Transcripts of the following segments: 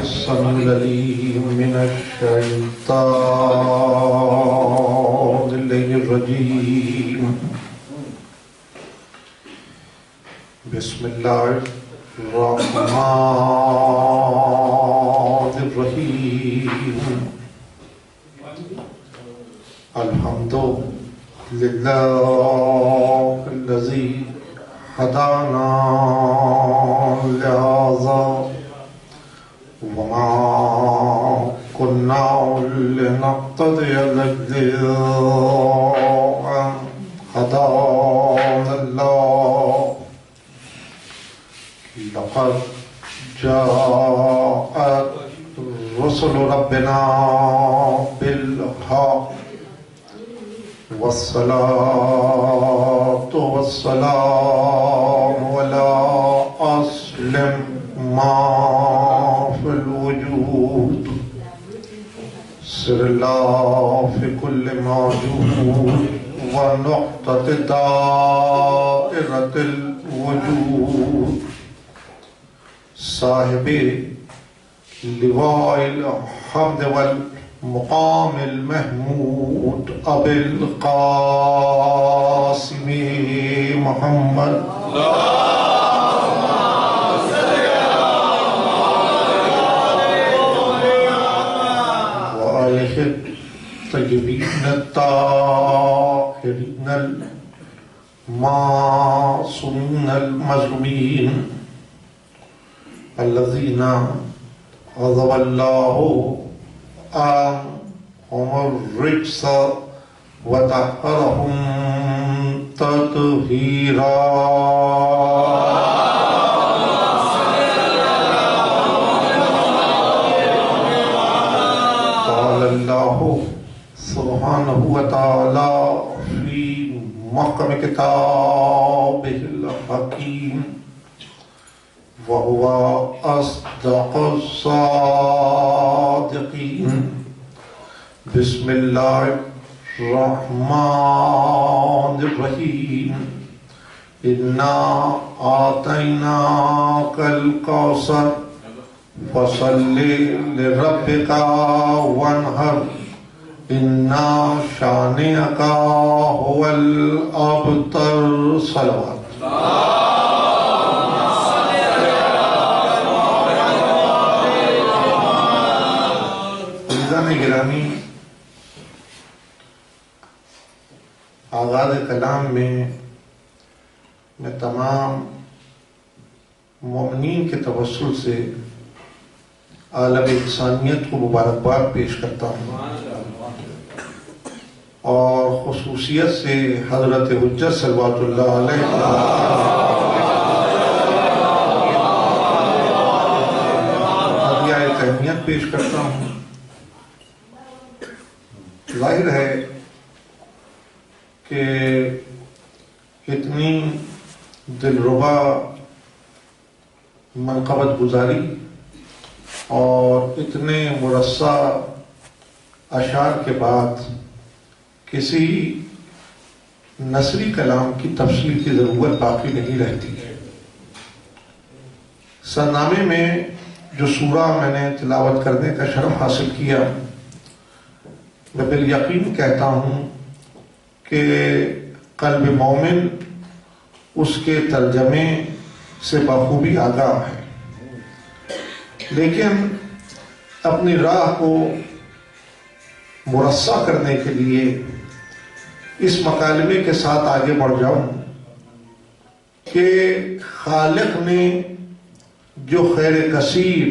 السميع العليم من الشيطان الرجيم. بسم الله الرحمن الرحيم. الحمد لله الذي هدانا لهذا وما كنا لنهتدي لولا أن هدانا الله. لقد جاءت رسل ربنا بالحق والصلاة والسلام على أسلم ما في الوجود سر الله في كل موجود ونقطة دائرة الوجود صاحب لواء الحمد والمقام المحمود أبي القاسم محمد وآله الطيبين الطاهرين المعصومين المظلومين الذين غضب الله عنهم الرجس وطهرهم تطهيرا. قال الله سبحانه وتعالى في محكم كتابه الحكيم وهو أصدق الصادقين. بسم الله الرحمن الرحيم. إنا آتيناك الكوثر فصل لربك وانحر إن شانئك هو الأبتر. صلوات. گرامی، آغاز کلام میں تمام مومنین کے توسل سے عالم انسانیت کو مبارکباد پیش کرتا ہوں اور خصوصیت سے حضرت حجت صلوات اللہ علیہ ہدیہ تہنیت پیش کرتا ہوں. ظاہر ہے کہ اتنی دلربا منقبت گزاری اور اتنے مرصع اشعار کے بعد کسی نثری کلام کی تفصیل کی ضرورت باقی نہیں رہتی ہے. سرنامے میں جو سورہ میں نے تلاوت کرنے کا شرف حاصل کیا، میں بالیقین کہتا ہوں کہ قلب مومن اس کے ترجمے سے بخوبی آگاہ ہے، لیکن اپنی راہ کو مرصع کرنے کے لیے اس مکالمے کے ساتھ آگے بڑھ جاؤں کہ خالق نے جو خیر کثیر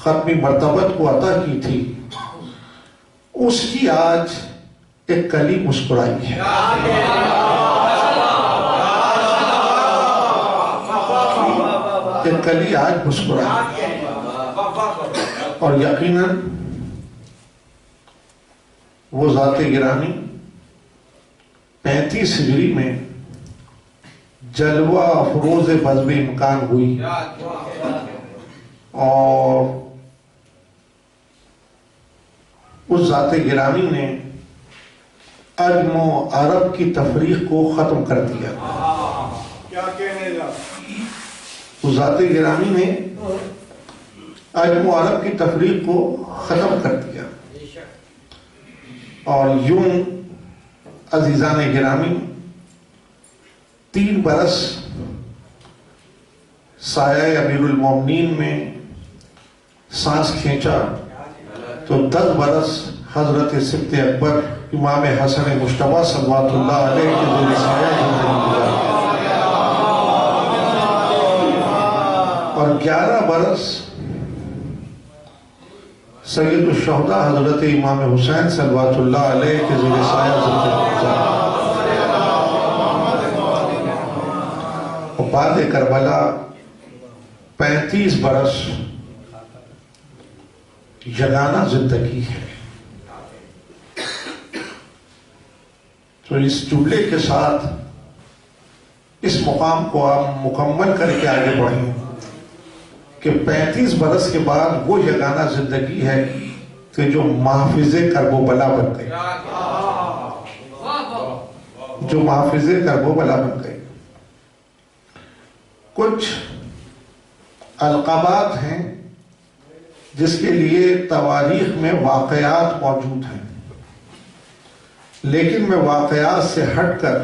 ختمی مرتبت کو عطا کی تھی، اس کی آج ایک کلی مسکرائی ہے. ایک کلی آج مسکرائی ہے اور یقیناً وہ ذات گرامی 35 ہجری میں جلوہ افروز بزم امکان ہوئی اور اس ذات گرامی نے عجم و عرب کی تفریق کو ختم کر دیا. کیا کہنے لگا؟ ذات گرامی نے عجم و عرب کی تفریق کو ختم کر دیا، اور یوں عزیزان گرامی 3 برس سایہ امیر المومنین میں سانس کھینچا تو 10 برس حضرت سبط اکبر امام حسن مجتبیٰ صلوات اللہ علیہ کے زیر سایہ زندگی گزاری، اور 11 برس سید الشہداء حضرت امام حسین صلوات اللہ علیہ کے زیر سایہ زندگی گزاری، اور بعد کربلا 35 برس یگانہ زندگی ہے۔ تو اس جملے کے ساتھ اس مقام کو آپ مکمل کر کے آگے بڑھیں کہ 35 برس کے بعد وہ یگانہ زندگی ہے کہ جو محافظ کرب و بلا بن گئی، جو محافظ کرب و بلا بن گئی۔ کچھ القابات ہیں جس کے لیے تواریخ میں واقعات موجود ہیں، لیکن میں واقعات سے ہٹ کر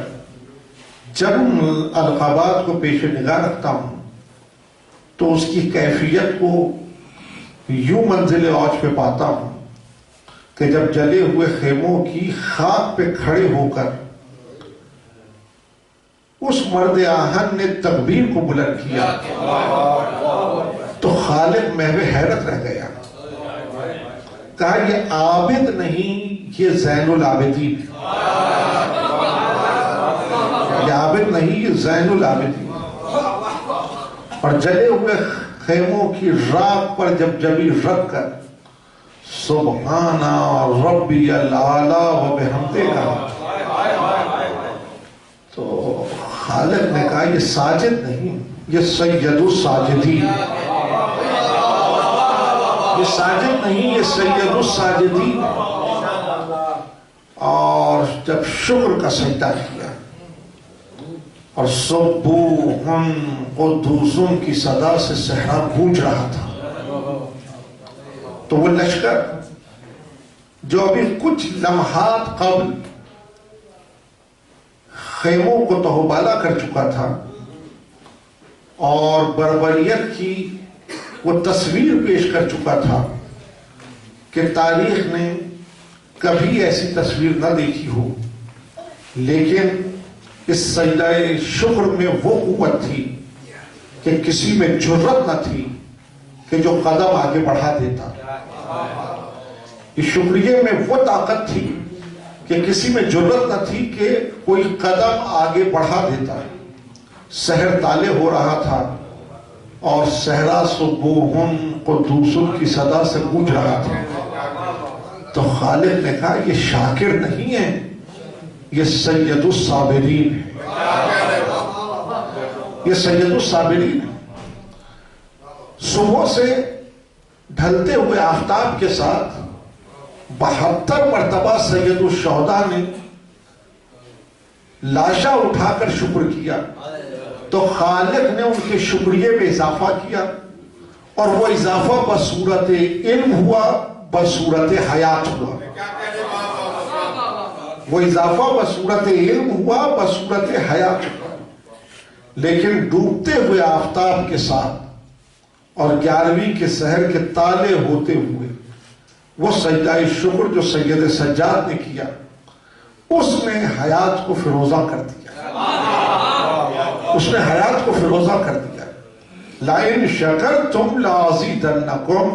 جب ان القابات کو پیش نگاہ رکھتا ہوں تو اس کی کیفیت کو یوں منزل اوج پہ پاتا ہوں کہ جب جلے ہوئے خیموں کی خاک پہ کھڑے ہو کر اس مرد آہن نے تکبیر کو بلند کیا تو خالق محو حیرت رہ گیا، کہا یہ عابد نہیں، یہ زین العابدین، یہ عابد نہیں، یہ زین العابدین۔ اور جلے ہوئے خیموں کی راک پر جب جبی رکھ کر سبحان ربی الاعلیٰ و بحمدہ کہا تو خالق نے کہا یہ ساجد نہیں، یہ سید الساجدین، یہ ساجد نہیں، یہ سید الساجدین۔ اور جب شکر کا سجدہ کیا اور سبوحن قدوسن کی صدا سے صحرا گونج رہا تھا تو وہ لشکر جو ابھی کچھ لمحات قبل خیموں کو تہوبالا کر چکا تھا اور بربریت کی وہ تصویر پیش کر چکا تھا کہ تاریخ نے کبھی ایسی تصویر نہ دیکھی ہو، لیکن اس سجدہ شکر میں وہ قوت تھی کہ کسی میں جرت نہ تھی کہ جو قدم آگے بڑھا دیتا، اس شکریہ میں وہ طاقت تھی کہ کسی میں جرت نہ تھی کہ کوئی قدم آگے بڑھا دیتا۔ سحر طالع ہو رہا تھا اور صحرا سبوحن قدوسن کی صدا سے گونج رہا تھا تو خالق نے کہا یہ شاکر نہیں ہے، یہ سید الصابرین ہے، یہ سید الصابرین ہے۔ صبح سے ڈھلتے ہوئے آفتاب کے ساتھ 72 مرتبہ سید الشہداء نے لاشا اٹھا کر شکر کیا تو خالق نے ان کے شکریہ میں اضافہ کیا، اور وہ اضافہ بصورت علم ہوا، بصورت حیات ہوا، وہ اضافہ بصورت علم ہوا، بصورت حیات ہوا۔ لیکن ڈوبتے ہوئے آفتاب کے ساتھ اور 11ویں کے سحر کے طالع ہوتے ہوئے وہ سجدہ شکر جو سید سجاد نے کیا اس نے حیات کو فیروزہ کر دیا، اس نے حیات کو فیروزہ کر دیا۔ لَإِن شَكَرْتُمْ لَأَزِيدَنَّكُمْ،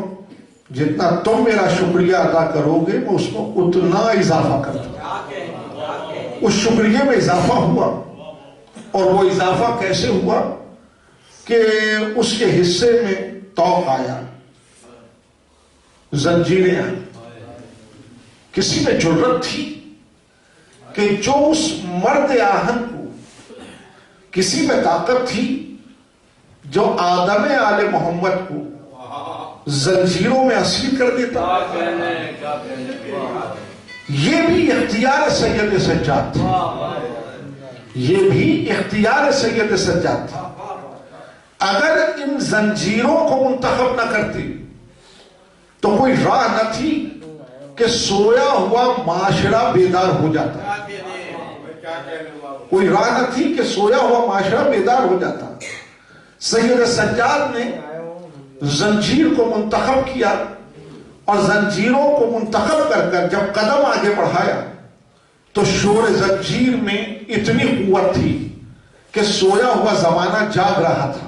جتنا تم میرا شکریہ ادا کرو گے میں اس کو اتنا اضافہ کر دوں گا۔ اس شکریہ میں اضافہ ہوا، اور وہ اضافہ کیسے ہوا کہ اس کے حصے میں توق آیا، زنجیریں آئیں۔ کسی میں جرت تھی کہ جو اس مرد آہن کو، کسی میں طاقت تھی جو آدم آل محمد کو زنجیروں میں اسیر کر دیتا۔ یہ بھی اختیار سید سجاد تھا، یہ بھی اختیار سید سجاد تھا۔ اگر ان زنجیروں کو منتخب نہ کرتے تو کوئی راہ نہ تھی کہ سویا ہوا معاشرہ بیدار ہو جاتا. کوئی راہ نہ تھی کہ سویا ہوا معاشرہ بیدار ہو جاتا. سید سجاد نے زنجیر کو منتخب کیا اور زنجیروں کو منتخب کر کر جب قدم آگے بڑھایا تو شور زنجیر میں اتنی قوت تھی کہ سویا ہوا زمانہ جاگ رہا تھا.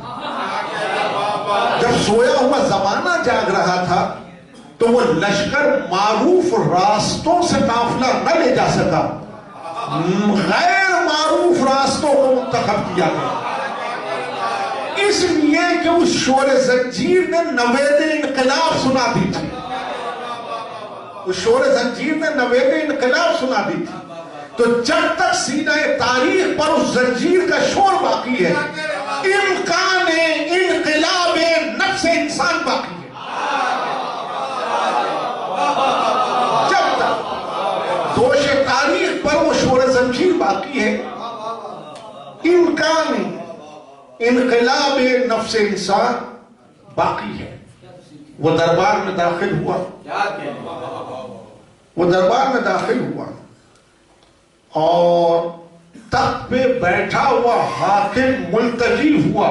جب سویا ہوا زمانہ جاگ رہا تھا تو وہ لشکر معروف راستوں سے قافلہ نہ لے جا سکا, غیر معروف راستوں کو منتخب کیا گیا, اس لیے کہ اس شور زنجیر نے نوید انقلاب سنا دی تھی. اس شور زنجیر نے نوید انقلاب سنا دی تھی. تو جب تک سینہ تاریخ پر اس زنجیر کا شور باقی ہے, امکان انقلاب نفس انسان باقی ہے. جب تک دوش تاریخ پر وہ شور زنجیر باقی ہے, امکان انقلاب نفس انسان باقی ہے. وہ دربار میں داخل ہوا, وہ دربار میں داخل ہوا اور تخت پہ بیٹھا ہوا حاکم ملتجی ہوا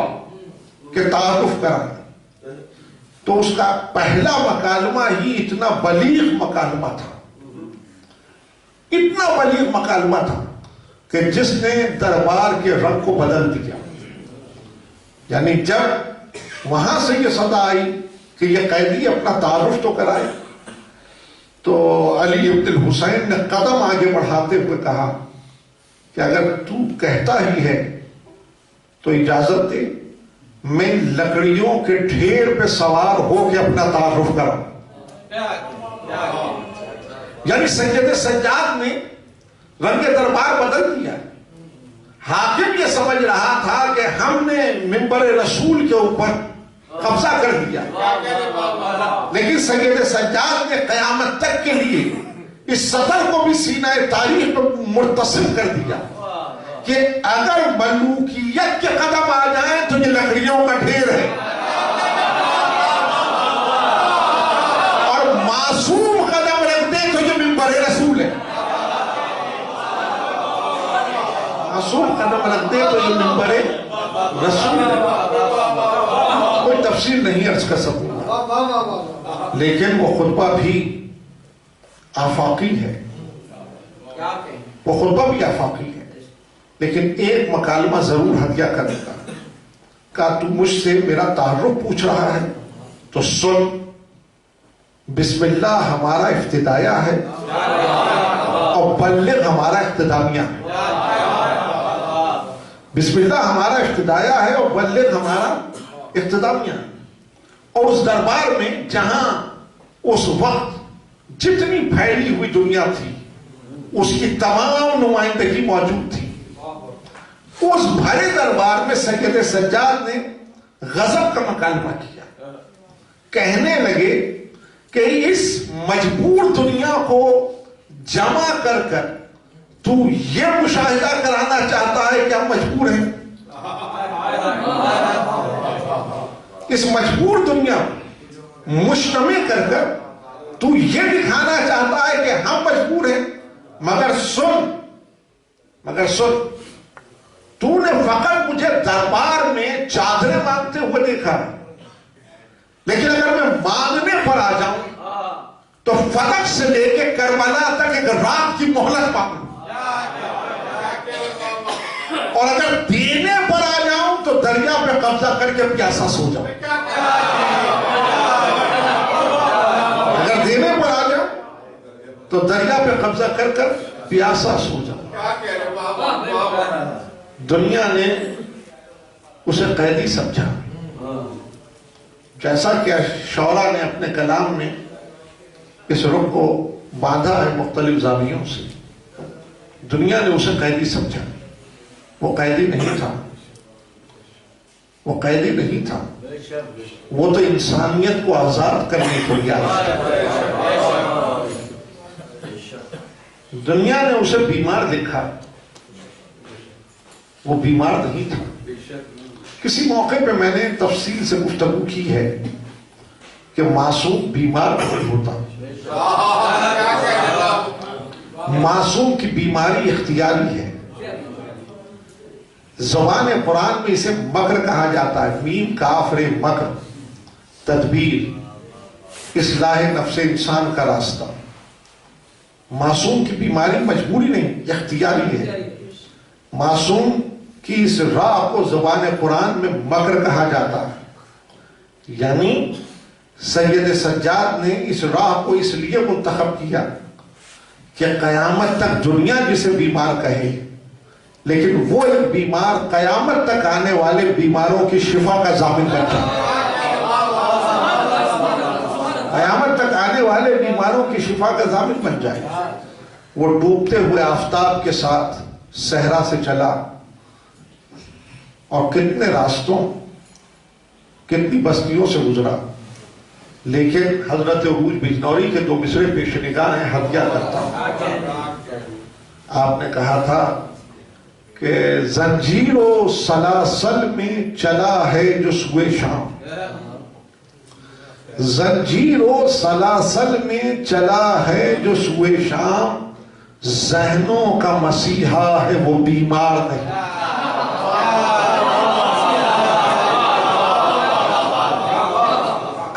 کہ تعارف کرائیں. تو اس کا پہلا مکالمہ ہی اتنا بلیغ مکالمہ تھا, اتنا بلیغ مکالمہ تھا کہ جس نے دربار کے رنگ کو بدل دیا. یعنی جب وہاں سے یہ صدا آئی کہ یہ قیدی اپنا تعارف تو کرائے, تو علی عبد الحسین نے قدم آگے بڑھاتے ہوئے کہا کہ اگر تو کہتا ہی ہے تو اجازت دے, میں لکڑیوں کے ڈھیر پہ سوار ہو کے اپنا تعارف کراؤں. یعنی سید سجاد نے رنگ دربار بدل دیا. حاکم یہ سمجھ رہا تھا کہ ہم نے منبر رسول کے اوپر قبضہ کر دیا, لیکن سید سجاد نے قیامت تک کے لیے اس سطر کو بھی سینہ تاریخ پر مرتسم کر دیا کہ اگر ملوکیت کے قدم آ جائیں تو یہ لکڑیوں کا ڈھیر ہے, اور معصوم قدم رکھ دیں تو یہ منبر رسول ہے. معصوم قدم رکھ دیں تو یہ منبر رسول ہے. کوئی تفصیل نہیں عرض کر سکوں, لیکن وہ خطبہ بھی آفاقی ہے, وہ خطبہ بھی آفاقی ہے. لیکن ایک مکالمہ ضرور ہدیہ کرنے کا, کہا تو مجھ سے میرا تعارف پوچھ رہا ہے تو سن, بسم اللہ ہمارا افتتاحیہ ہے اور بلغ ہمارا اختتامیہ ہے. بسم اللہ ہمارا افتتاحیہ ہے اور بلغ ہمارا اختتامیہ ہے. اور اس دربار میں جہاں اس وقت جتنی پھیلی ہوئی دنیا تھی اس کی تمام نمائندگی موجود تھی, اس بھرے دربار میں سید سجاد نے غضب کا مکالمہ کیا. کہنے لگے کہ اس مجبور دنیا کو جمع کر کر تو یہ مشاہدہ کرانا چاہتا ہے کہ ہم مجبور ہیں. اس مجبور دنیا مجتمع کر کر تو یہ دکھانا چاہتا ہے کہ ہم مجبور ہیں. مگر سن, تو نے فقط مجھے دربار میں چادریں مانگتے ہوئے دیکھا, لیکن اگر میں مانگنے پر آ جاؤں تو فلک سے لے کے کربلا تک ایک رات کی مہلت مانگوں, اور اگر دینے پر آ جاؤں تو دریا پہ قبضہ کر کے پیاسا سو جاؤں. اگر دینے پر آ جاؤں تو دریا پہ قبضہ کر کر پیاسا سو جاؤں. دنیا نے اسے قیدی سمجھا, جیسا کہ شعراء نے اپنے کلام میں اس رخ کو باندھا ہے مختلف زاویوں سے. دنیا نے اسے قیدی سمجھا. وہ قیدی نہیں تھا, وہ قیدی نہیں تھا, وہ تو انسانیت کو آزاد کرنے کے لیے آیا. دنیا نے اسے بیمار دیکھا, وہ بیمار نہیں تھا. کسی موقع پہ میں نے تفصیل سے گفتگو کی ہے کہ کہ معصوم بیمار نہیں ہوتا. معصوم کی بیماری اختیاری ہے. زبان قرآن میں اسے مکر کہا جاتا ہے. میم کاف رے مکر، تدبیر، اصلاح نفس انسان کا راستہ. معصوم کی بیماری مجبوری نہیں، اختیاری ہے. معصوم کی اس راہ کو زبان قرآن میں مکر کہا جاتا ہے. یعنی سید سجاد نے اس راہ کو اس لیے منتخب کیا کہ قیامت تک دنیا جسے بیمار کہے، لیکن وہ ایک بیمار قیامت تک آنے والے بیماروں کی شفا کا ضامن بن جائے. قیامت تک آنے والے بیماروں کی شفا کا ضامن بن جائے. وہ ڈوبتے ہوئے آفتاب کے ساتھ صحرا سے چلا اور کتنے راستوں، کتنی بستیوں سے گزرا، لیکن حضرت عروج بجنوری کے 2 مصرے پیش نگاہ ہیں. ہدیہ کرتا ہوں. آپ نے کہا تھا کہ زنجیر و سلاسل میں چلا ہے جو سوئے شام. زنجیر و سلاسل میں چلا ہے جو سوئے شام، ذہنوں کا مسیحا ہے وہ بیمار نہیں.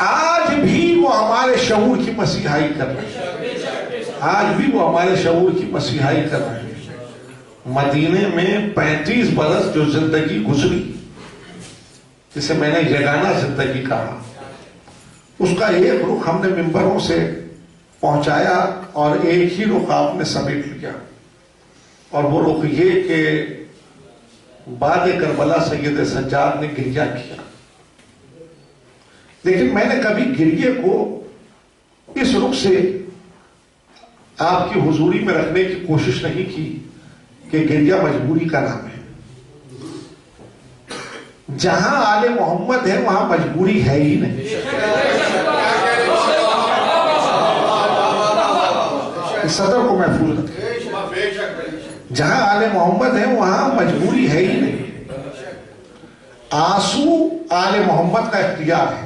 آج بھی وہ ہمارے شعور کی مسیحائی کر رہے ہیں. آج بھی وہ ہمارے شعور کی مسیحائی کر رہے ہیں. مدینے میں 35 برس جو زندگی گزری، جسے میں نے یگانہ زندگی کہا، اس کا ایک رخ ہم نے ممبروں سے پہنچایا اور ایک ہی رخ آپ نے سمیٹ لیا. اور وہ رخ یہ کہ بعد کربلا سید سجاد نے گریہ کیا. لیکن میں نے کبھی گریے کو اس رخ سے آپ کی حضوری میں رکھنے کی کوشش نہیں کی کہ گریہ مجبوری کا نام ہے. جہاں آل محمد ہے وہاں مجبوری ہے ہی نہیں. اس صدر کو محفوظ رکھیں. جہاں آل محمد ہے وہاں مجبوری ہے ہی نہیں. آنسو آل محمد کا اختیار ہے.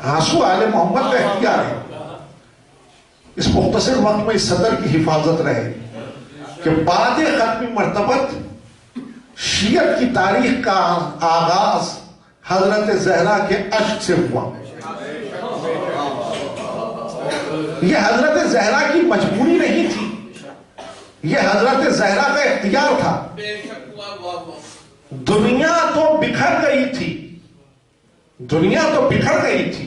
آنسو آل محمد کا اختیار ہے. اس مختصر وقت میں اس صدر کی حفاظت رہے کہ بعد ختم مرتبت شیعت کی تاریخ کا آغاز حضرت زہرا کے عشق سے ہوا. یہ حضرت زہرا کی مجبوری نہیں تھی، یہ حضرت زہرا کا اختیار تھا. دنیا تو بکھر گئی تھی، دنیا تو بکھر گئی تھی.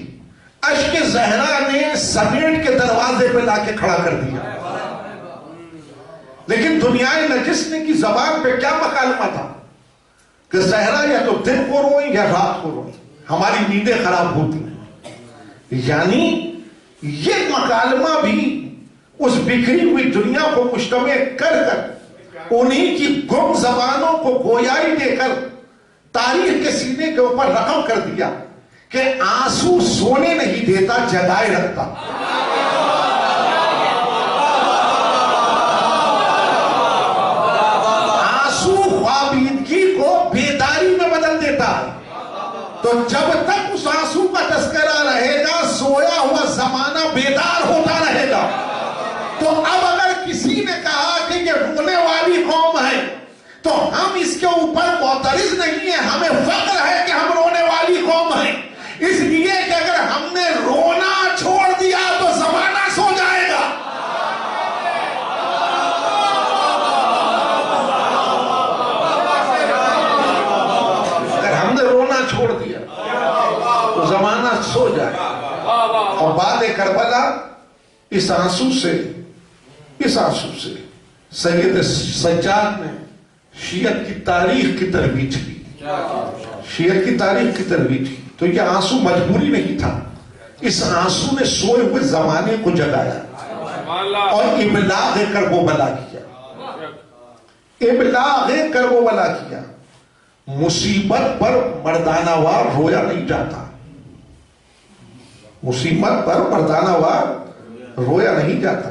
عشق زہرا نے سمیٹ کے دروازے پہ لا کے کھڑا کر دیا. لیکن دنیائے نجس نے کی زبان پہ کیا مکالمہ تھا کہ زہرا یا تو دن کو روئیں یا رات کو روئیں، ہماری نیندیں خراب ہوتی ہیں. یعنی یہ مکالمہ بھی اس بکھری ہوئی دنیا کو مجتمع کر کر انہی کی گم زبانوں کو گویائی دے کر تاریخ کے سینے کے اوپر رقم کر دیا کہ آنسو سونے نہیں دیتا، جگائے رکھتا. آنسو خوابیدگی کو بیداری میں بدل دیتا ہے. تو جب تک اس آنسو کا تذکرہ رہے گا سویا ہوا زمانہ بیدار ہوتا رہے گا. تو اب اگر کسی نے کہا کہ یہ رونے والی قوم ہے تو ہم اس کے اوپر معترض نہیں ہیں. ہمیں فخر ہے کہ ہم رونے والی قوم ہیں، اس لیے کہ اگر ہم نے رونا چھوڑ دیا تو زمانہ سو جائے گا. اگر ہم نے رونا چھوڑ دیا تو زمانہ سو جائے گا. اور بعد کربلا اس آنسو سے سید سجاد نے شیعت کی تاریخ کی ترویج کی. شیعت کی تاریخ کی ترویج کی. تو یہ آنسو مجبوری نہیں تھا. اس آنسو نے سوئے ہوئے زمانے کو جگایا اور ابلاغ کرب و بلا کیا. ابلاغ کرب و بلا کیا. مصیبت پر مردانہ وار رویا نہیں جاتا. مصیبت پر مردانہ وار رویا نہیں جاتا.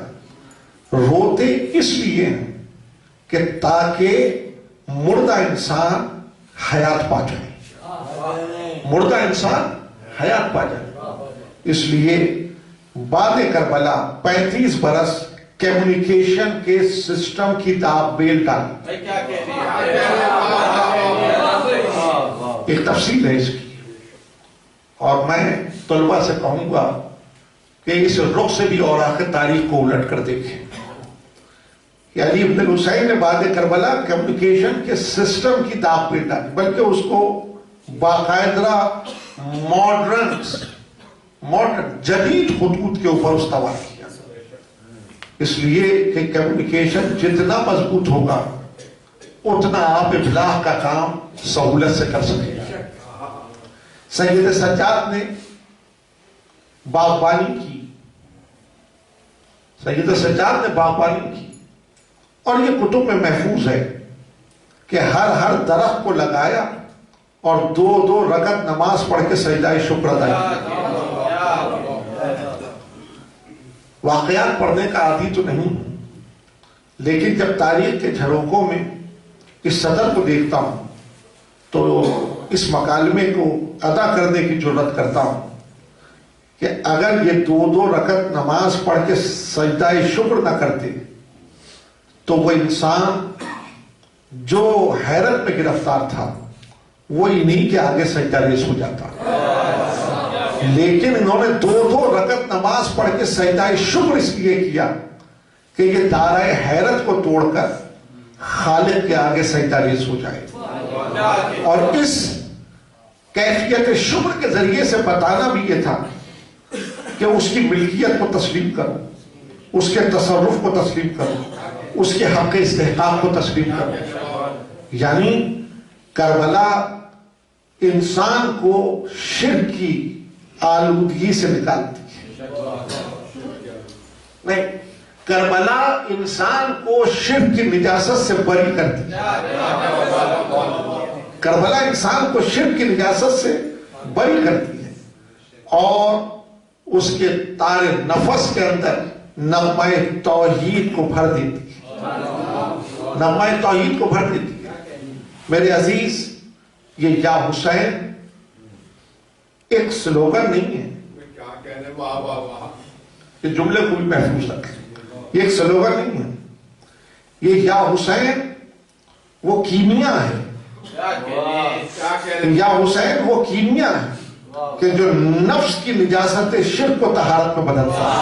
روتے اس لیے ہیں کہ تاکہ مردہ انسان حیات پا جائے. مردہ انسان حیات پا جائے. اس لیے بعد کربلا 35 برس کمیونیکیشن کے سسٹم کی داغ بیل ڈالی. ایک تفصیل ہے اس کی، اور میں طلبہ سے کہوں گا کہ اس رخ سے بھی اوراق تاریخ کو الٹ کر دیکھیں کہ علی ابن الحسین نے بعد کربلا کمیونیکیشن کے سسٹم کی داغ بیل ڈالی، بلکہ اس کو باقاعدہ ماڈرن جدید خطوط کے اوپر استوار کیا. اس لیے کہ کمیونیکیشن جتنا مضبوط ہوگا اتنا آپ ابلاغ کا کام سہولت سے کر سکیں گے. سید سجاد نے باغبانی کی، سید سجاد نے باغبانی کی، اور یہ کتب میں محفوظ ہے کہ ہر درخت کو لگایا اور 2 رکعت نماز پڑھ کے سجدہ شکر ادا کیا. واقعات پڑھنے کا عادی تو نہیں ہوں، لیکن جب تاریخ کے جھروکوں میں اس صدر کو دیکھتا ہوں تو اس مکالمے کو ادا کرنے کی جرات کرتا ہوں کہ اگر یہ 2 رکعت نماز پڑھ کے سجدہ شکر نہ کرتے تو وہ انسان جو حیرت میں گرفتار تھا وہ انہی کے آگے سجدہ ریز ہو جاتا. لیکن انہوں نے 2 رکعت نماز پڑھ کے سجدہ شکر اس لیے کیا کہ یہ دائرہ حیرت کو توڑ کر خالق کے آگے سجدہ ریز ہو جائے، اور اس کیفیت شکر کے ذریعے سے بتانا بھی یہ تھا کہ اس کی ملکیت کو تسلیم کرو، اس کے تصرف کو تسلیم کرو، اس کے حق استحقاق کو تسلیم کرو. یعنی کربلا انسان کو شرک کی آلودگی سے نکالتی ہے. نہیں، کربلا انسان کو شرک کی نجاست سے بری کرتی ہے. کربلا انسان کو شرک کی نجاست سے بری کرتی ہے اور اس کے تار نفس کے اندر نغمہ توحید کو بھر دیتی ہے. نغمہ توحید کو بھر دیتی ہے. میرے عزیز، یہ یا حسین ایک سلوگن نہیں ہے، یہ جملے کو بھی محفوظ رکھیں. یہ ایک سلوگن نہیں ہے، یہ یا حسین وہ کیمیا ہے. یا حسین وہ کیمیا ہے کہ جو نفس کی نجاست شرک کو طہارت میں بدلتا ہے.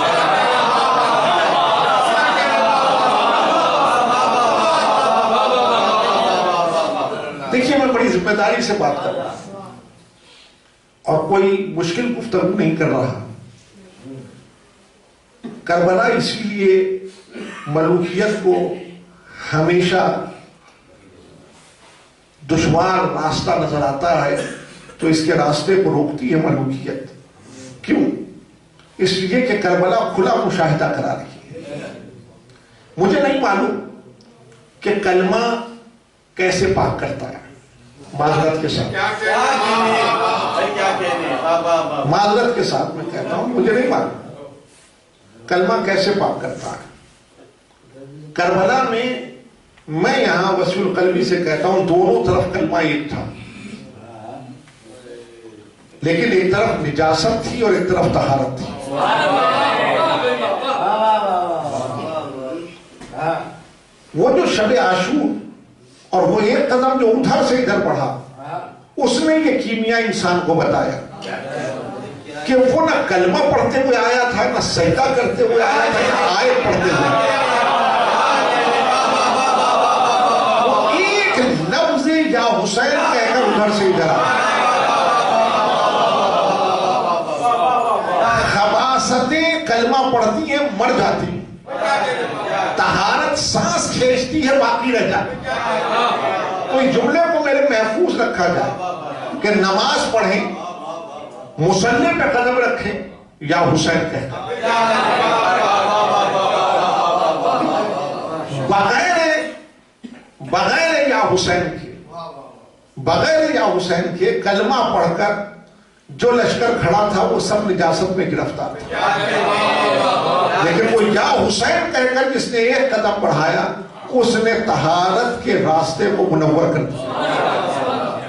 دیکھیے، میں بڑی ذمہ داری سے بات کر رہا ہوں اور کوئی مشکل گفتگو نہیں کر رہا. کربلا اسی لیے ملوکیت کو ہمیشہ دشوار راستہ نظر آتا ہے، تو اس کے راستے کو روکتی ہے ملوکیت. کیوں؟ اس لیے کہ کربلا کھلا مشاہدہ کرا رہی ہے. مجھے نہیں معلوم کہ کلمہ کیسے پاک کرتا ہے. معذرت کے ساتھ میں کہتا ہوں، مجھے نہیں معلوم کلمہ کیسے پاک کرتا ہے. کربلا میں یہاں وسیع القلبی سے کہتا ہوں، دونوں طرف کلمہ ایک تھا، لیکن ایک طرف نجاست تھی اور ایک طرف طہارت تھی. وہ جو شب عاشور اور وہ ایک قدم جو ادھر سے ادھر بڑھا، اس نے یہ کیمیا انسان کو بتایا کہ وہ نہ کلمہ پڑھتے ہوئے آیا تھا، نہ سجدہ کرتے ہوئے آیا تھا، نہ آیت پڑھتے ہوئے. وہ ایک لفظ یا حسین کہہ کر ادھر سے ادھر آیا. خباثتیں کلمہ پڑھتی ہیں مر جاتی ہیں، طہارت سانس کھینچتی ہے باقی رہ جاتی. تو اس جملے کو میرے محفوظ رکھا جائے کہ نماز پڑھیں، مصلی پہ قدم رکھیں، یا حسین کہتے بغیر یا حسین کے کلمہ پڑھ کر جو لشکر کھڑا تھا وہ سب نجاست میں گرفتار تھا. لیکن وہ یا حسین کہہ کر جس نے ایک قدم بڑھایا، اس نے طہارت کے راستے کو منور کر دیا.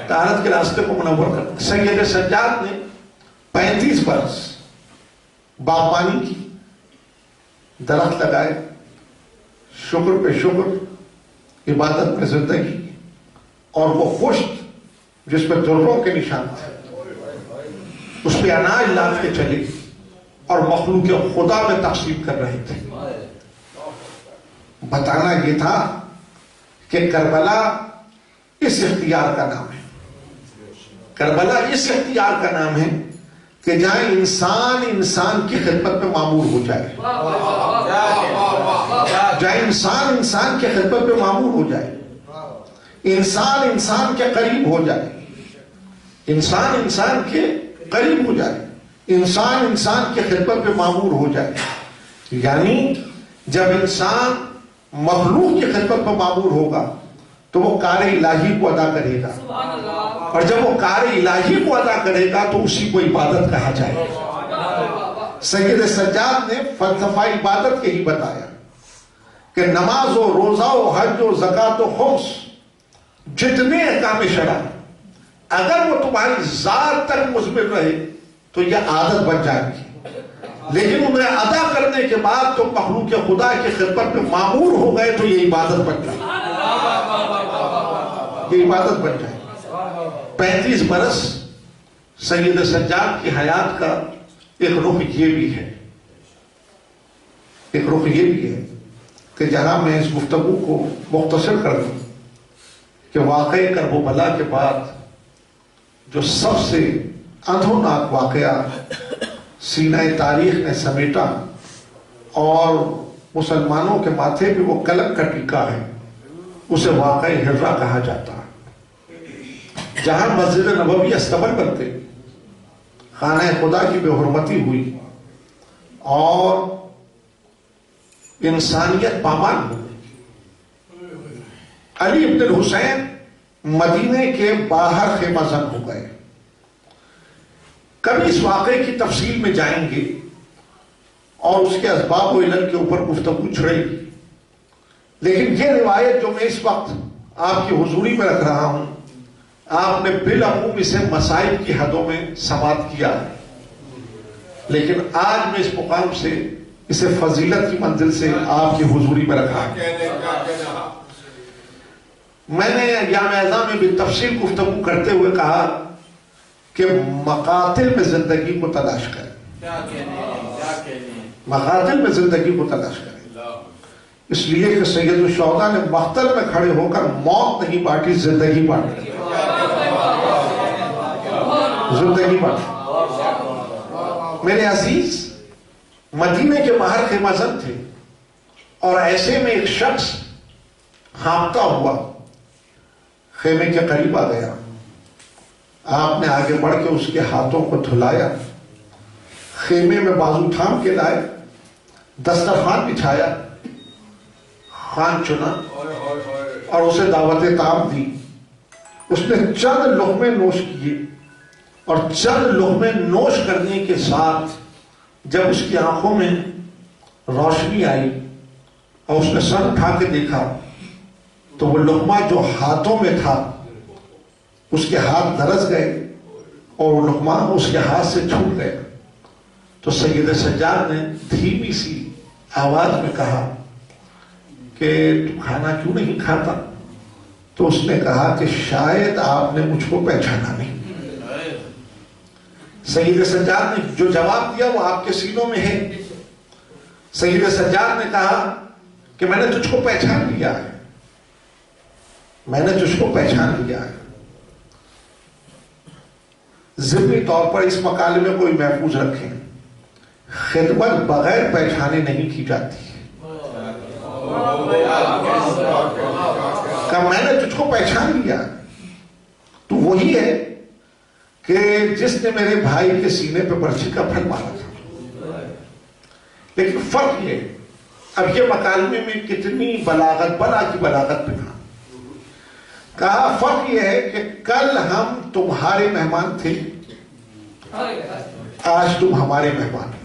طہارت کے راستے کو منور کر دیا. سید سجاد نے 35 برس باغبانی کی، درخت لگائے، شکر پہ شکر، عبادت میں زندگی، اور وہ پشت جس پہ دروں کے نشان تھے اس پہ اناج لاد کے چلے اور مخلوق خدا میں تقسیم کر رہے تھے۔ بتانا یہ تھا کہ کربلا اس اختیار کا نام ہے، کربلا اس اختیار کا نام ہے کہ جہاں انسان انسان کی خدمت میں معمور ہو جائے، جہاں انسان انسان کی خدمت میں معمور ہو جائے، انسان انسان کے قریب ہو جائے، انسان انسان کے قریب ہو جائے، انسان انسان کی خدمت میں معمور ہو جائے۔ یعنی جب انسان مخلوق کی خدمت میں معمور ہوگا تو وہ کار الہی کو ادا کرے گا، اور جب وہ کار الہی کو ادا کرے گا تو اسی کو عبادت کہا جائے گا۔ سید سجاد نے فلسفہ عبادت کے ہی بتایا کہ نماز و روزہ و حج و زکوٰۃ و خمس جتنے احکام شرع اگر وہ تمہاری ذات تک مثبت رہے تو یہ عادت بن جائے گی، لیکن انہیں ادا کرنے کے بعد تو مخلوق خدا کی خدمت میں معمور ہو گئے تو یہ عبادت بن جائے، یہ عبادت بن جائے۔ 35 برس سید سجاد کی حیات کا ایک رخ یہ بھی ہے، ایک رخ یہ بھی ہے کہ جہاں میں اس گفتگو کو مختصر کر دوں کہ واقعی کرب و بلا کے بعد جو سب سے اندھوناک واقعہ سینہ تاریخ نے سمیٹا اور مسلمانوں کے ماتھے پہ وہ کلنک کا ٹیکا ہے، اسے واقعی ہجرہ کہا جاتا ہے، جہاں مسجد نبوی استبل بنتے، خانہ خدا کی بے حرمتی ہوئی اور انسانیت پامال ہو گئی۔ علی ابن الحسین مدینے کے باہر خیمہ زن ہو گئے۔ کبھی اس واقعے کی تفصیل میں جائیں گے اور اس کے اسباب و علل کے اوپر گفتگو چھڑے گی، لیکن یہ روایت جو میں اس وقت آپ کی حضوری میں رکھ رہا ہوں، آپ نے بالعموم اسے مصائب کی حدوں میں سماعت کیا ہے، لیکن آج میں اس مقام سے اسے فضیلت کی منزل سے آپ کی حضوری میں رکھا ہے۔ میں نے ایام اعزاں میں بھی تفصیل گفتگو کرتے ہوئے کہا کہ مقاتل میں زندگی کو تلاش کریں، مقاتل میں زندگی کو تلاش کریں، اس لیے کہ سید الشہداء نے مقتل میں کھڑے ہو کر موت نہیں بانٹی، زندگی بانٹی، زندگی بانٹی۔ میرے عزیز، مدینے کے باہر خیمہ زن تھے اور ایسے میں ایک شخص ہانپتا ہوا خیمے کے قریب آ گیا۔ آپ نے آگے بڑھ کے اس کے ہاتھوں کو دھلایا، خیمے میں بازو تھام کے لائے، دسترخوان بچھایا، خوان چنا اور اسے دعوت طعام دی۔ اس نے چند لقمے نوش کیے اور چند لقمے نوش کرنے کے ساتھ جب اس کی آنکھوں میں روشنی آئی اور اس نے سر اٹھا کے دیکھا تو وہ لقمہ جو ہاتھوں میں تھا اس کے ہاتھ دھرس گئے اور وہ لقمہ اس کے ہاتھ سے چھوٹ گئے۔ تو سید سجاد نے دھیمی سی آواز میں کہا کہ تم کھانا کیوں نہیں کھاتا؟ تو اس نے کہا کہ شاید آپ نے مجھ کو پہچانا نہیں۔ سید سجاد نے جو جواب دیا وہ آپ کے سینوں میں ہے۔ سید سجاد نے کہا کہ میں نے تجھ کو پہچان لیا ہے، میں نے تجھ کو پہچان لیا ہے۔ ضمنی طور پر اس مکالمے کو محفوظ رکھیں، خدمت بغیر پہچانے نہیں کی جاتی۔ کہ میں نے تجھ کو پہچان لیا، تو وہی ہے کہ جس نے میرے بھائی کے سینے پہ برچھی کا پھل مارا تھا۔ لیکن فرق یہ، اب یہ مکالمے میں کتنی بلاغت، بلا کی بلاغت پہ کہا فرق یہ ہے کہ کل ہم تمہارے مہمان تھے، آج تم ہمارے مہمان۔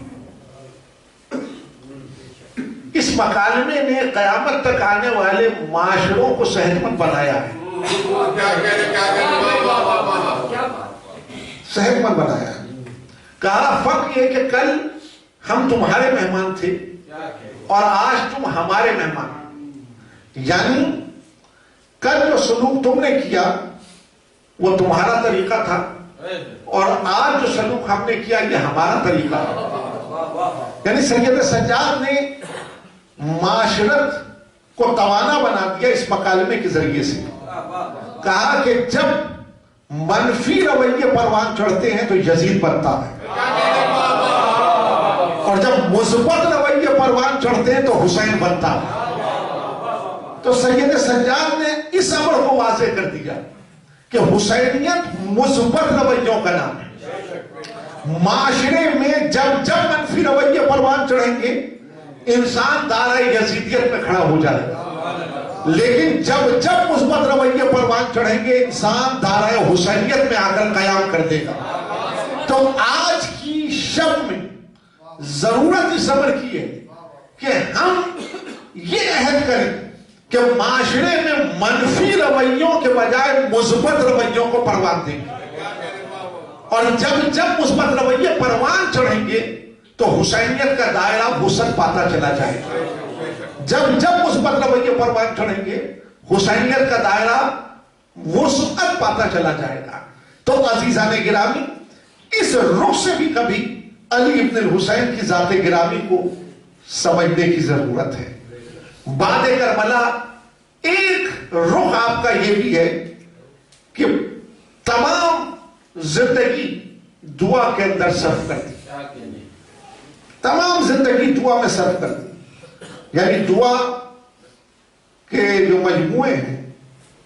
اس مکالمے نے قیامت تک آنے والے معاشروں کو صحت مند بنایا ہے، صحت مند بنایا ہے۔ کہا فرق یہ کہ کل ہم تمہارے مہمان تھے اور آج تم ہمارے مہمان، یعنی کل جو سلوک تم نے کیا وہ تمہارا طریقہ تھا اور آج جو سلوک ہم نے کیا یہ ہمارا طریقہ ہے۔ یعنی سید سجاد نے معاشرت کو توانا بنا دیا اس مکالمے کے ذریعے سے۔ کہا کہ جب منفی رویے پروان چڑھتے ہیں تو یزید بنتا ہے، اور جب مثبت رویے پروان چڑھتے ہیں تو حسین بنتا ہے۔ تو سید سجاد نے اس امر کو واضح کر دیا کہ حسینیت مثبت رویوں کا نام ہے۔ معاشرے میں جب جب منفی رویے پروان چڑھیں گے انسان دائرہ یزیدیت میں کھڑا ہو جائے گا، لیکن جب جب مثبت رویے پروان چڑھیں گے انسان دائرہ حسینیت میں آ کر قیام کر دے گا۔ تو آج کی شب میں ضرورت اس امر کی ہے کہ ہم یہ عہد کریں کہ معاشرے میں منفی رویوں کے بجائے مثبت رویوں کو پروان دیں گے، اور جب جب مثبت رویے پروان چڑھیں گے تو حسینیت کا دائرہ وسعت پاتا چلا جائے گا۔ جب جب مثبت رویے پروان چڑھیں گے حسینیت کا دائرہ وسعت پاتا چلا جائے گا۔ تو عزیزان گرامی، اس رخ سے بھی کبھی علی ابن الحسین کی ذات گرامی کو سمجھنے کی ضرورت ہے۔ بعد کربلا ایک رخ آپ کا یہ بھی ہے کہ تمام زندگی دعا کے اندر صرف کر دی، تمام زندگی دعا میں صرف کر دی، یعنی دعا کے جو مجموعے ہیں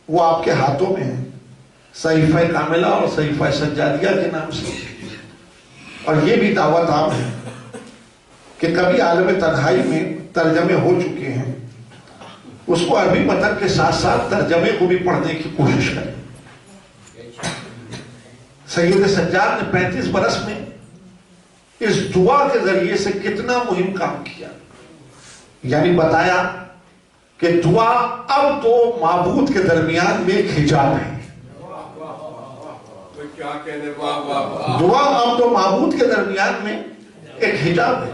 وہ آپ کے ہاتھوں میں ہیں، صحیفہ کاملہ اور صحیفہ سجادیہ کے نام سے، اور یہ بھی دعوت عام ہے کہ کبھی عالم تنہائی میں ترجمے ہو چکے ہیں اس کو عربی متن کے ساتھ ساتھ ترجمے کو بھی پڑھنے کی کوشش کریں۔ سید سجاد نے 35 برس میں اس دعا کے ذریعے سے کتنا مہم کام کیا، یعنی بتایا کہ دعا اب تو معبود کے درمیان میں ایک حجاب ہے، دعا اب تو معبود کے درمیان میں ایک حجاب ہے۔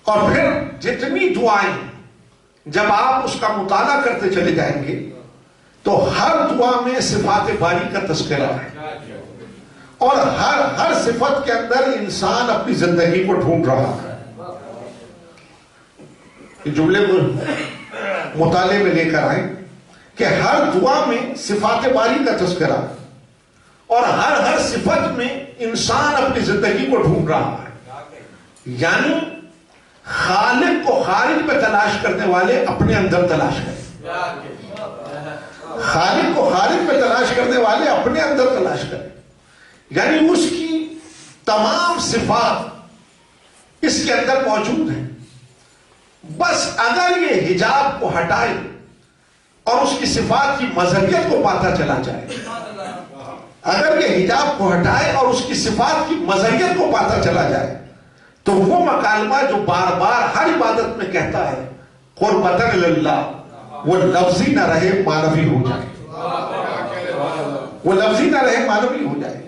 اور پھر جتنی دعائیں جب آپ اس کا مطالعہ کرتے چلے جائیں گے تو ہر دعا میں صفات باری کا تذکرہ ہے، اور ہر صفت کے اندر انسان اپنی زندگی کو ڈھونڈ رہا ہے۔ یہ جملے کو مطالعے میں لے کر آئیں کہ ہر دعا میں صفات باری کا تذکرہ، اور ہر صفت میں انسان اپنی زندگی کو ڈھونڈ رہا ہے، یعنی خالق کو خارج میں تلاش کرنے والے اپنے اندر تلاش کریں، خالق کو خارج میں تلاش کرنے والے اپنے اندر تلاش کریں، یعنی اس کی تمام صفات اس کے اندر موجود ہیں، بس اگر یہ حجاب کو ہٹائے اور اس کی صفات کی مظہریت کو پاتا چلا جائے، اگر یہ حجاب کو ہٹائے اور اس کی صفات کی مظہریت کو پاتا چلا جائے تو وہ مکالمہ جو بار بار ہر عبادت میں کہتا ہے قربتاً للہ، وہ لفظی نہ رہے معنوی ہو جائے، وہ لفظی نہ رہے معنوی ہو جائے۔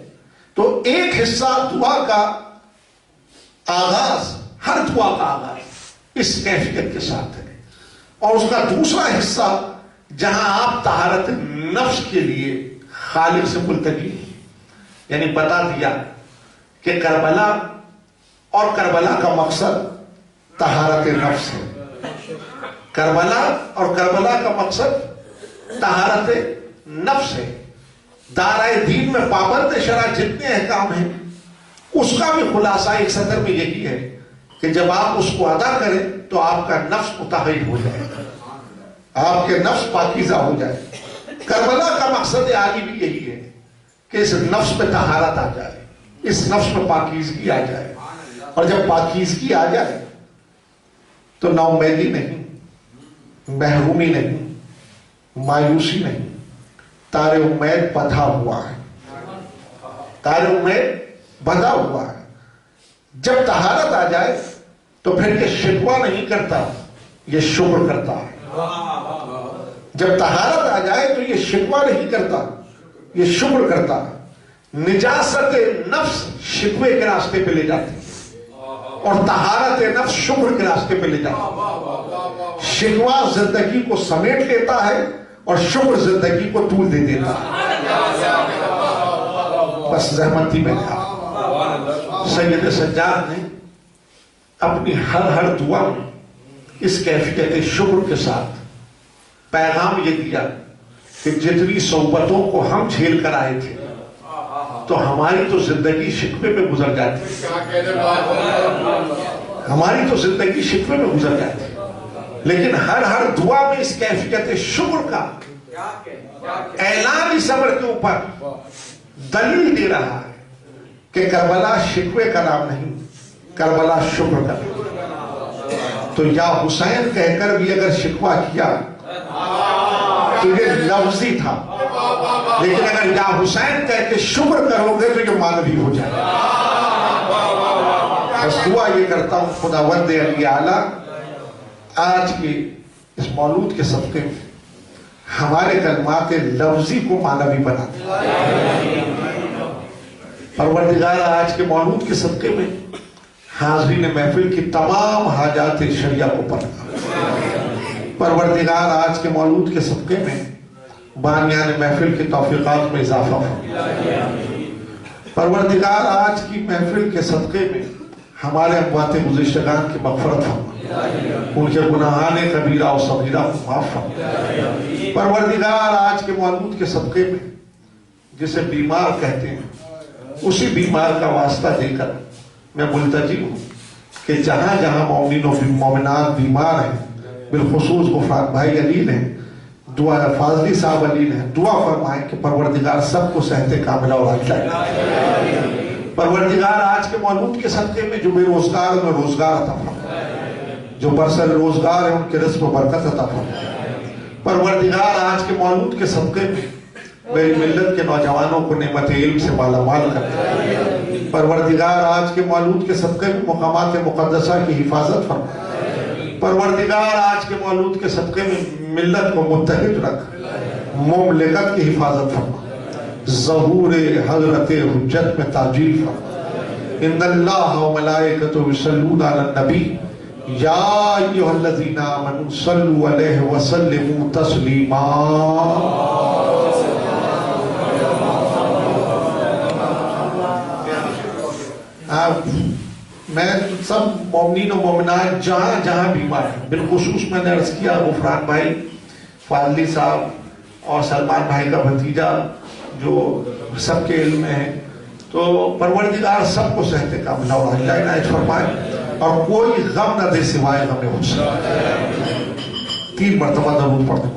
تو ایک حصہ دعا کا آغاز، ہر دعا کا آغاز اس کیفیت کے ساتھ ہے، اور اس کا دوسرا حصہ جہاں آپ طہارت نفس کے لیے خالق سے ملتجی ہیں، یعنی بتا دیا کہ کربلا اور کربلا کا مقصد طہارت نفس ہے، کربلا اور کربلا کا مقصد طہارت نفس ہے۔ دارائے دین میں پابند شرع جتنے احکام ہیں اس کا بھی خلاصہ ایک سطر میں یہی ہے کہ جب آپ اس کو ادا کریں تو آپ کا نفس مطہر ہو جائے، آپ کے نفس پاکیزہ ہو جائے۔ کربلا کا مقصد عالی بھی یہی ہے کہ اس نفس میں طہارت آ جائے، اس نفس میں پاکیزگی آ جائے، اور جب پاکیزگی آ جائے تو نا امیدی نہیں، محرومی نہیں، مایوسی نہیں، تار امید بندھا ہوا ہے، تار امید بندھا ہوا ہے۔ جب طہارت آ جائے تو پھر یہ شکوہ نہیں کرتا، یہ شکر کرتا ہے۔ جب طہارت آ جائے تو یہ شکوہ نہیں کرتا، یہ شکر کرتا ہے۔ نجاست نفس شکوے کے راستے پہ لے جاتی ہے اور طہارت نفس شکر کے راستے پہ لے جاتی ہے. شکوہ زندگی کو سمیٹ لیتا ہے اور شکر زندگی کو طول دے دیتا ہے. بس زحمتی میں کہا سید سجاد نے اپنی ہر دعا میں اس کیفیت شکر کے ساتھ پیغام یہ دیا کہ جتنی صحبتوں کو ہم جھیل کر آئے تھے تو ہماری تو زندگی شکوے میں گزر جاتی, ہماری تو زندگی شکوے میں گزر جاتی, لیکن ہر دعا میں اس کیفیت شکر کا اعلان اس امر کے اوپر دلیل دے رہا ہے کہ کربلا شکوے کا نام نہیں, کربلا شکر کا نام. تو یا حسین کہہ کر بھی اگر شکوہ کیا تو یہ لفظی تھا, لیکن اگر یا حسین کہہ کے شکر کرو گے تو یہ معنوی ہو جائے. بس دعا یہ کرتا ہوں خداوند علی اعلیٰ آج کے اس مولود کے صدقے میں ہمارے کلمات لفظی کو معنوی بنا دے. پروردگار آج کے مولود کے صدقے میں حاضرین محفل کی تمام حاجات شریعہ کو پڑھنا. پروردگار آج کے مولود کے صدقے میں بانیان محفل کی توفیقات میں اضافہ فرما. پروردگار آج کی محفل کے صدقے میں ہمارے اموات گزشتگان کی مغفرت فرما, ان کے گناہان کبیرہ و صغیرہ کو معاف فرما. پروردگار آج کے مولود کے صدقے میں جسے بیمار کہتے ہیں اسی بیمار کا واسطہ دے کر میں ملتجی ہوں کہ جہاں جہاں مومنین و مومنات بیمار ہیں, بالخصوص غفران بھائی علیل ہیں, دعا فاضلی صاحب علیل ہیں, دعا فرمائیں کہ پروردگار سب کو صحت کاملہ اور عاجلہ. پروردگار آج کے مولود کے صدقے میں جو بے روزگار میں روزگار عطا فرما, جو برسر روزگار ہیں ان کے رزق و برکت عطا فرما. پروردگار آج کے مولود کے صدقے میں میری ملت کے نوجوانوں کو نعمت علم سے مالا مال کرتے. پروردگار آج کے مولود کے صدقے میں مقامات مقدسہ کی حفاظت فرما. پروردگار آج کے مولود کے صدقے میں ملت کو متحد رکھ, مملکت کی حفاظت فرما. ظہور حضرت حجت میں تاجیل فرما. ان اللہ و ملائکتہ یصلون علی النبی یا ایھا الذین آمنوا صلوا علیہ وسلموا تسلیما. میں سب مومنین و مومنات جہاں جہاں بیمار ہیں, بالخصوص میں نے عرض کیا غفران بھائی فاضلی صاحب اور سلمان بھائی کا بھتیجا جو سب کے علم میں ہے, تو پروردگار سب کو صحت کاملہ اور عاجلہ عنایت فرمائے اور کوئی غم نہ دے سوائے غم حسین. 3 مرتبہ درود پڑھ دیں.